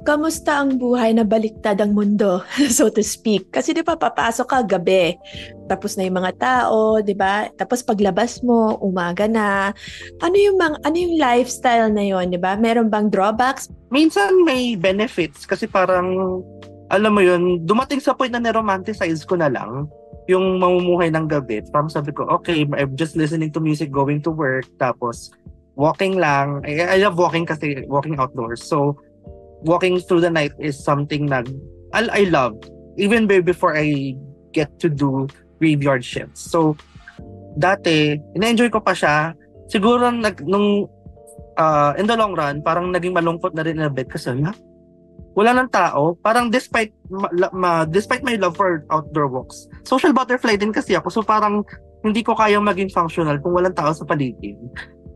kamusta ang buhay na baliktad ang mundo, so to speak? Kasi di ba papasok ka gabi, tapos na yung mga tao, di ba? Tapos paglabas mo, umaga na. Ano yung lifestyle na yon, di ba? Meron bang drawbacks? Minsan may benefits kasi parang, alam mo yun, dumating sa point na niromanticize ko na lang yung mamumuhay ng gabi. Parang sabi ko, okay, I'm just listening to music, going to work, tapos walking lang. I love walking kasi walking outdoors. So, walking through the night is something na I love. Even before I get to do graveyard shifts. So, dati, ina-enjoy ko pa siya. Siguro in the long run, parang naging malungkot na rin a bit kasi wala ng tao. Parang despite my love for outdoor walks, social butterfly din kasi ako. So parang hindi ko kayang maging functional kung walang tao sa paligid.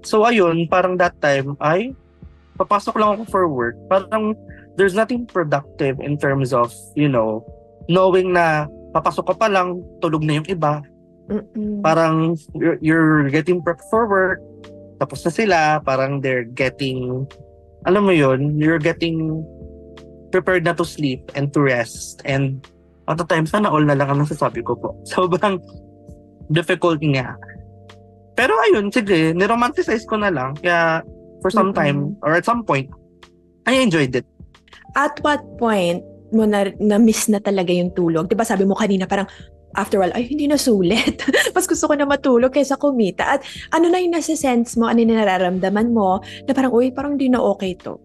So ayun, parang that time ay papasok lang ako for work. Parang there's nothing productive in terms of, knowing na papasok ka pa lang, tulog na yung iba. Mm-mm. Parang you're getting prepped for work, tapos na sila, parang they're getting, alam mo yun, you're getting prepared na to sleep and to rest. And at the time, sana all na lang ang nasasabi ko po. Sobrang difficult nga. Pero ayun, sige, niromanticize ko na lang. Kaya for some time, or at some point, I enjoyed it. At what point mo na-miss na talaga yung tulog? Diba sabi mo kanina parang, after all, ay hindi na sulit. Mas gusto ko na matulog kaysa kumita. At ano na yung nasa-sense mo, ano yung nararamdaman mo, na parang, uy, parang di na okay to.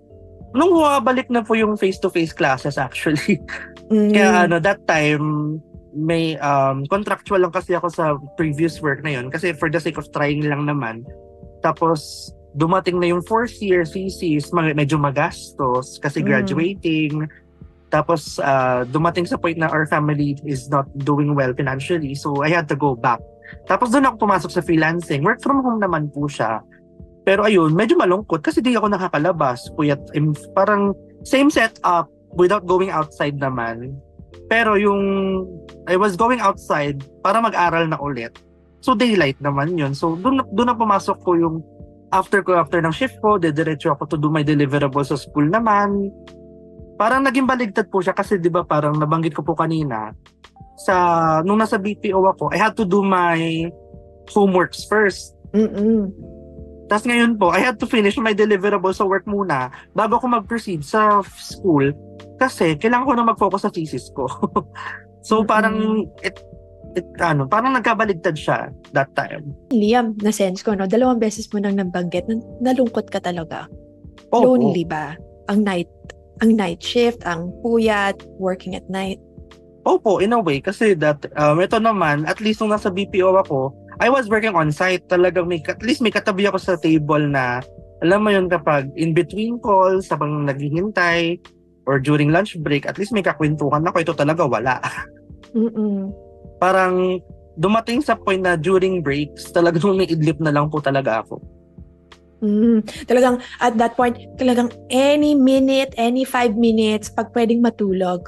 Nung bumabalik na po yung face-to-face classes actually. Kaya that time, may contractual lang kasi ako sa previous work na yun. Kasi for the sake of trying lang naman. Tapos, dumating na yung fourth year thesis, medyo magastos kasi graduating. Tapos, dumating sa point na our family is not doing well financially. So, I had to go back. Tapos, doon ako pumasok sa freelancing. Work from home naman po siya. Pero ayun, medyo malungkot kasi di ako nakakalabas. Parang same setup without going outside naman. Pero I was going outside para mag-aral na ulit. So, daylight naman yun. So, doon na pumasok ko yung after ng shift ko, dediretso ako to do my deliverables sa school naman. Parang naging baligtad po siya kasi 'di ba parang nabanggit ko po kanina nung nasa BPO ako, I had to do my homeworks first. Tapos ngayon po, I had to finish my deliverables sa work muna bago ako mag-proceed sa school kasi kailangan ko na mag-focus sa thesis ko. So parang parang nagkabaligtad siya that time. Liam, na-sense ko, no? 2 beses mo nang nabanggit, nalungkot ka talaga. Lonely ba? Ang night shift, ang puyat, working at night. Opo, in a way. Kasi ito naman, at least nung nasa BPO ako, I was working on site. Talagang at least may katabi ako sa table na, alam mo yun, kapag in between calls, habang naghihintay, or during lunch break, at least may kakwentuhan ako. Ito talaga wala. Parang dumating sa point na during breaks, talagang may idlip na lang po talaga ako. Talagang at that point, talagang any minute, any 5 minutes, pag pwedeng matutulog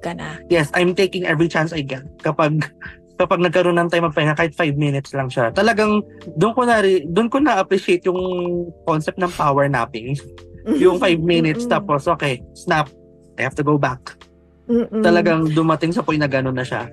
ka na. Yes, I'm taking every chance I get. Kapag nagkaroon ng time magpahinga, kahit 5 minutes lang siya. Talagang doon ko na-appreciate yung concept ng power napping. Yung 5 minutes tapos, okay, snap, I have to go back. Talagang dumating sa point na gano'n na siya.